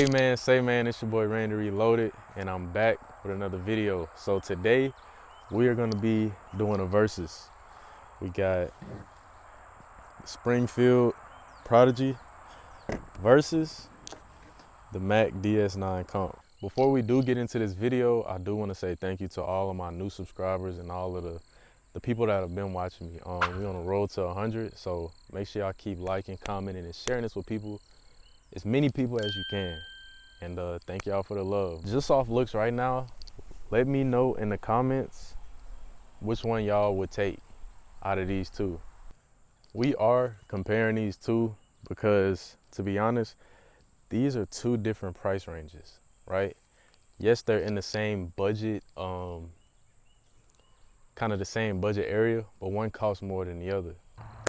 Hey man, say man, it's your boy Randy.reloaded, and I'm back with another video. So today we are gonna be doing a versus. We got Springfield Prodigy versus the Mac DS9 comp. Before we do get into this video, I do want to say thank you to all of my new subscribers and all of the people that have been watching me. We're on the road to 100, so make sure y'all keep liking, commenting, and sharing this with people, as many people as you can. And thank y'all for the love. Just off looks right now, let me know in the comments which one y'all would take out of these two. We are comparing these two because, to be honest, these are two different price ranges, right? Yes, they're in the same budget, kind of the same budget area, but one costs more than the other.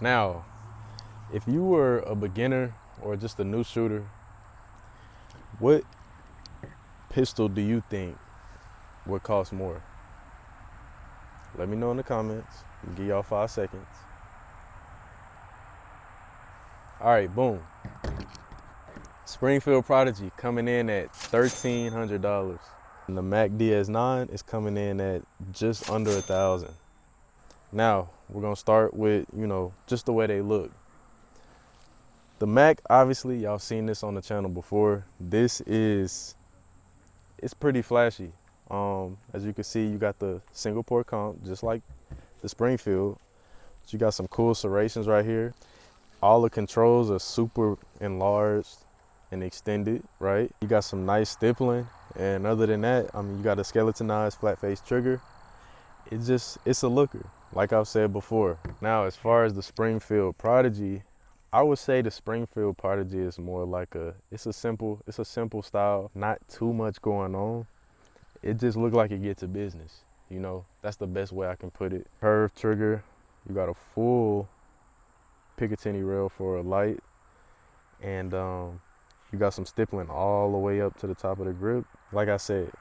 Now, if you were a beginner or just a new shooter, what pistol do you think would cost more? Let me know in the comments. I'll give y'all 5 seconds. All right, boom. Springfield Prodigy coming in at $1,300. And the Mac DS9 is coming in at just under $1,000. Now, we're gonna start with, just the way they look. The Mac, obviously, y'all seen this on the channel before. It's pretty flashy. As you can see, you got the single port comp, just like the Springfield. But you got some cool serrations right here. All the controls are super enlarged and extended, right? You got some nice stippling. And other than that, you got a skeletonized flat face trigger. It's a looker, like I've said before. Now, as far as the Springfield Prodigy, I would say the Springfield Prodigy is more like it's a simple style, not too much going on. It just looked like it gets to business, that's the best way I can put it. Curved trigger, you got a full Picatinny rail for a light, and you got some stippling all the way up to the top of the grip. Like I said,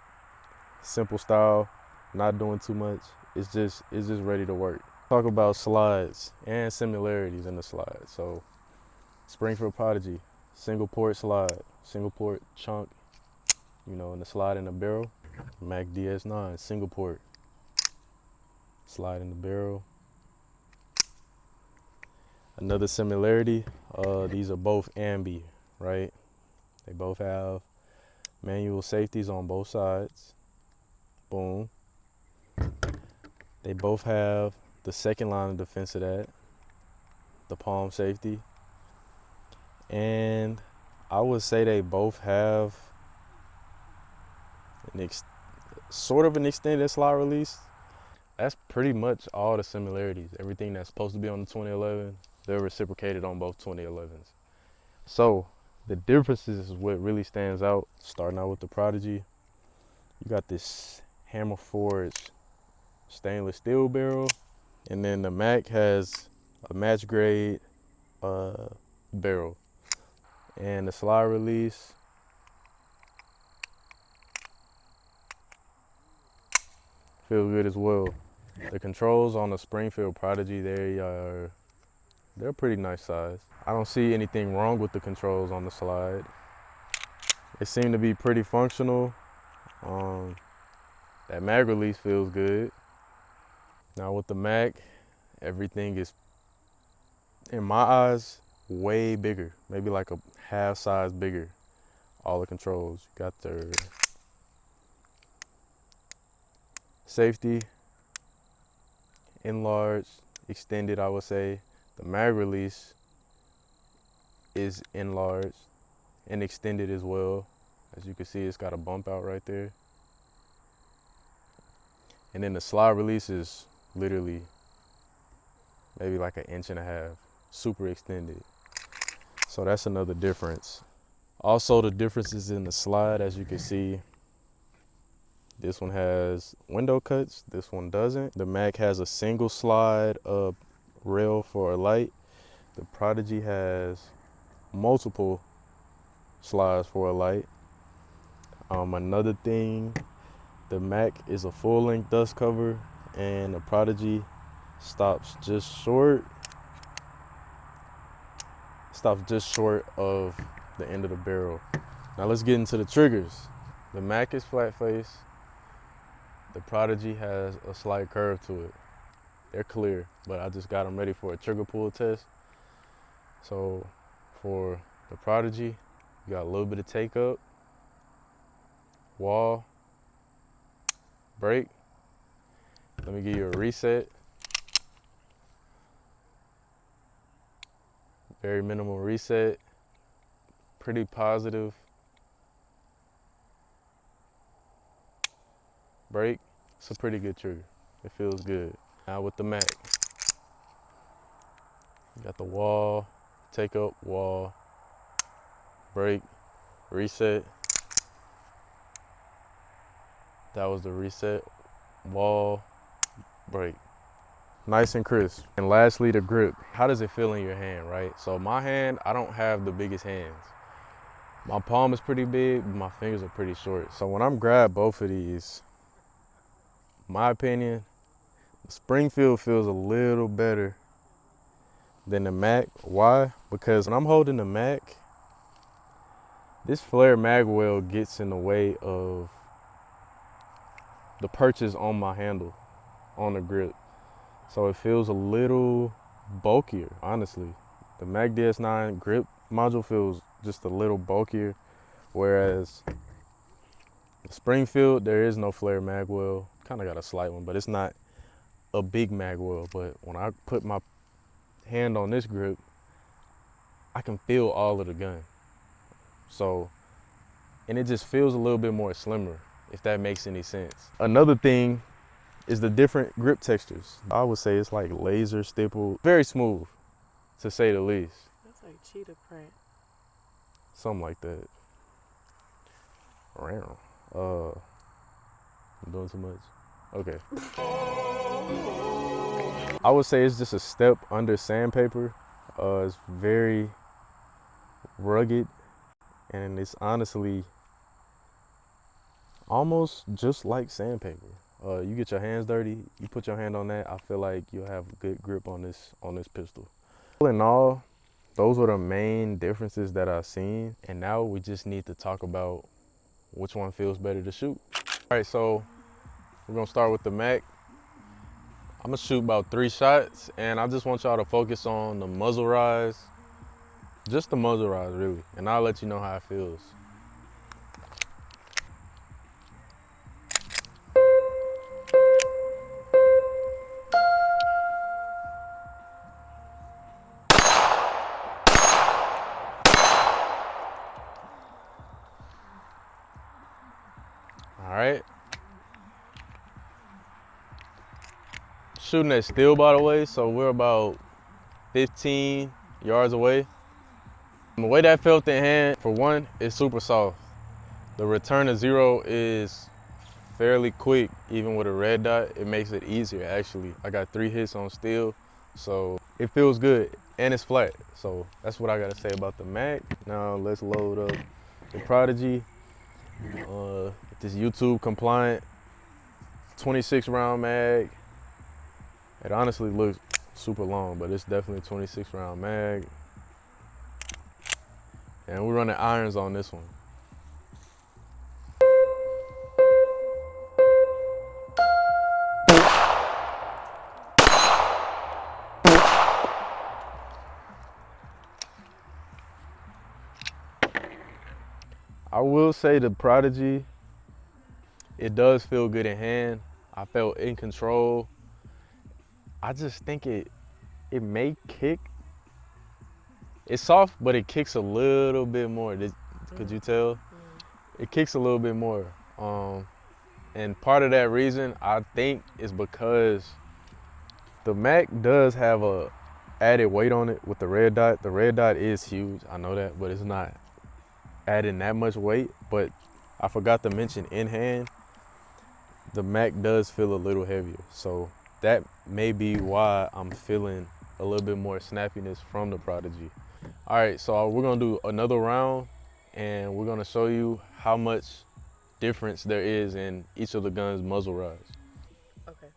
simple style, not doing too much. It's just ready to work. Talk about slides and similarities in the slide. So Springfield Prodigy, single port slide, single port chunk, and the slide in the barrel. Mac DS9, single port, slide in the barrel. Another similarity, these are both ambi, right? They both have manual safeties on both sides. Boom. They both have the second line of defense of that, the palm safety. And I would say they both have sort of an extended slide release. That's pretty much all the similarities. Everything that's supposed to be on the 2011, they're reciprocated on both 2011s. So the differences is what really stands out. Starting out with the Prodigy, you got this hammer forged stainless steel barrel, and then the Mac has a match grade barrel, and the slide release feel good as well. The controls on the Springfield Prodigy, they're pretty nice size. I don't see anything wrong with the controls on the slide. They seem to be pretty functional. That mag release feels good. Now with the Mac, everything is, in my eyes, way bigger. Maybe like a half size bigger. All the controls. You got their safety, enlarged, extended, I would say. The mag release is enlarged and extended as well. As you can see, it's got a bump out right there. And then the slide release is literally maybe like 1.5 inches, super extended. So that's another difference. Also, the differences in the slide, as you can see, this one has window cuts, this one doesn't. The Mac has a single slide rail for a light. The Prodigy has multiple slides for a light. Another thing, the Mac is a full-length dust cover, and the Prodigy stops just short of the end of the barrel. Now let's get into the triggers. The Mac is flat face. The Prodigy has a slight curve to it. They're clear, but I just got them ready for a trigger pull test. So for the Prodigy, you got a little bit of take up, wall, break. Let me give you a reset. Very minimal reset, pretty positive. Break, it's a pretty good trigger. It feels good. Now with the Mac, you got the wall, take up, wall, break, reset. That was the reset, wall, break. Nice and crisp. And lastly, the grip. How does it feel in your hand, right? So my hand, I don't have the biggest hands. My palm is pretty big, but my fingers are pretty short. So when I'm grab both of these, my opinion, Springfield feels a little better than the Mac. Why? Because when I'm holding the Mac, this flare mag well gets in the way of the purchase on my handle, on the grip. So it feels a little bulkier, honestly. The Mac DS9 grip module feels just a little bulkier, whereas the Springfield, there is no flare mag well. Kind of got a slight one, but it's not a big mag well. But when I put my hand on this grip, I can feel all of the gun. So, and it just feels a little bit more slimmer, if that makes any sense. Another thing is the different grip textures. I would say it's like laser stippled, very smooth, to say the least. That's like cheetah print. Something like that. I'm doing too much. Okay. I would say it's just a step under sandpaper. It's very rugged, and it's honestly almost just like sandpaper. You get your hands dirty, you put your hand on that, I feel like you'll have a good grip on this pistol. All in all, those were the main differences that I've seen, and now we just need to talk about which one feels better to shoot. All right, so we're gonna start with the Mac. I'm gonna shoot about 3 shots, and I just want y'all to focus on the muzzle rise, just the muzzle rise really, and I'll let you know how it feels. All right. Shooting at still, by the way, so we're about 15 yards away. The way that felt in hand, for one, it's super soft. The return to zero is fairly quick, even with a red dot. It makes it easier, actually. I got 3 hits on steel, so it feels good, and it's flat. So that's what I gotta say about the Mac. Now let's load up the Prodigy. This YouTube compliant 26 round mag. It honestly looks super long, but it's definitely 26 round mag. And we're running irons on this one. I will say the Prodigy, it does feel good in hand. I felt in control. I just think it may kick. It's soft, but it kicks a little bit more. Could you tell? It kicks a little bit more. And part of that reason, I think, is because the Mac does have a added weight on it with the red dot. The red dot is huge, I know that, but it's not adding that much weight. But I forgot to mention in hand, the Mac does feel a little heavier. So that may be why I'm feeling a little bit more snappiness from the Prodigy. All right, so we're gonna do another round, and we're gonna show you how much difference there is in each of the guns' muzzle rise. Okay.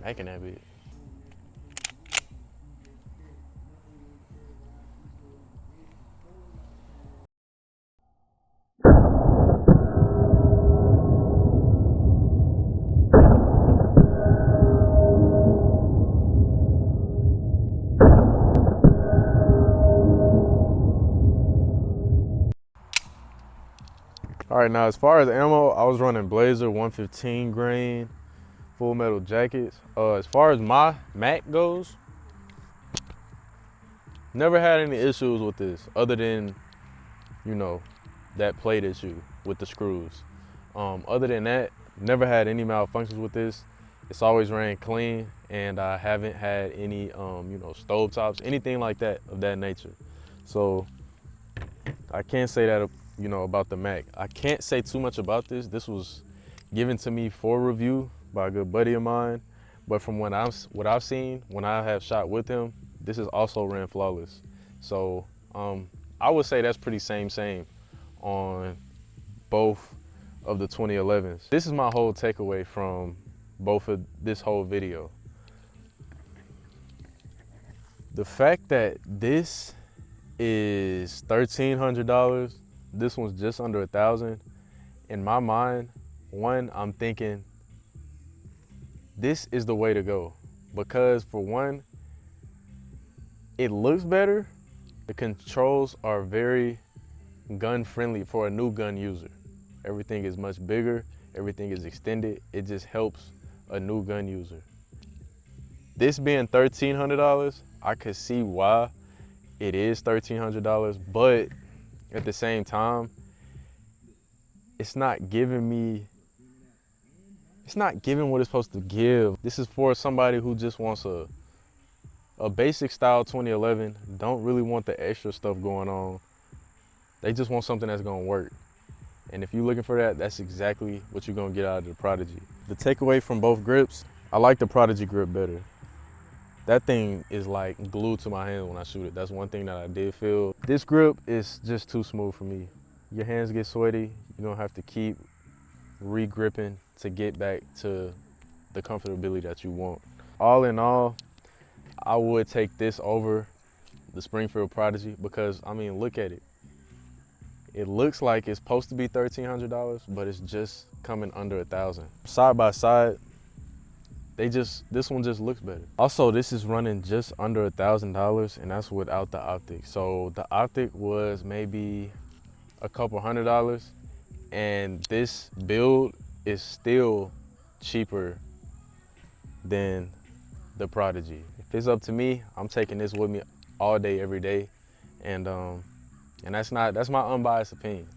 making that bit. All right, now as far as ammo, I was running Blazer 115 grain, full metal jackets. As far as my Mac goes, never had any issues with this other than, you know, that plate issue with the screws. Other than that, never had any malfunctions with this. It's always ran clean, and I haven't had any, you know, stove tops, anything like that of that nature. So I can't say that, you know, about the Mac. I can't say too much about this. This was given to me for review by a good buddy of mine, but from what I've seen when I have shot with him, this is also ran flawless. So I would say that's pretty same on both of the 2011s. This is my whole takeaway from both of this whole video. The fact that this is $1,300, this one's just under 1,000. In my mind, one, I'm thinking this is the way to go, because for one, it looks better. The controls are very gun friendly for a new gun user. Everything is much bigger, everything is extended. It just helps a new gun user. This being $1,300, I could see why it is $1,300, but at the same time, it's not giving what it's supposed to give. This is for somebody who just wants a basic style 2011, don't really want the extra stuff going on. They just want something that's gonna work. And if you're looking for that, that's exactly what you're gonna get out of the Prodigy. The takeaway from both grips, I like the Prodigy grip better. That thing is like glued to my hand when I shoot it. That's one thing that I did feel. This grip is just too smooth for me. Your hands get sweaty. You don't have to keep re-gripping to get back to the comfortability that you want. All in all, I would take this over the Springfield Prodigy because, I mean, look at it. It looks like it's supposed to be $1,300, but it's just coming under 1,000. Side by side, this one just looks better. Also, this is running just under $1,000, and that's without the optic. So the optic was maybe a couple $100, and this build is still cheaper than the Prodigy. If it's up to me, I'm taking this with me all day, every day, and that's my unbiased opinion.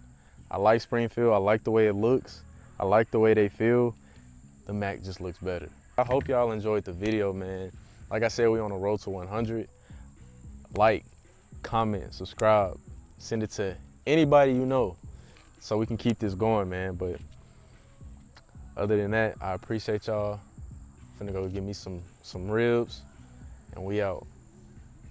I like Springfield. I like the way it looks. I like the way they feel. The Mac just looks better. I hope y'all enjoyed the video, man. Like I said, we on the road to 100. Like, comment, subscribe, send it to anybody you know so we can keep this going, man. But other than that, I appreciate y'all. Finna go get me some ribs, and we out.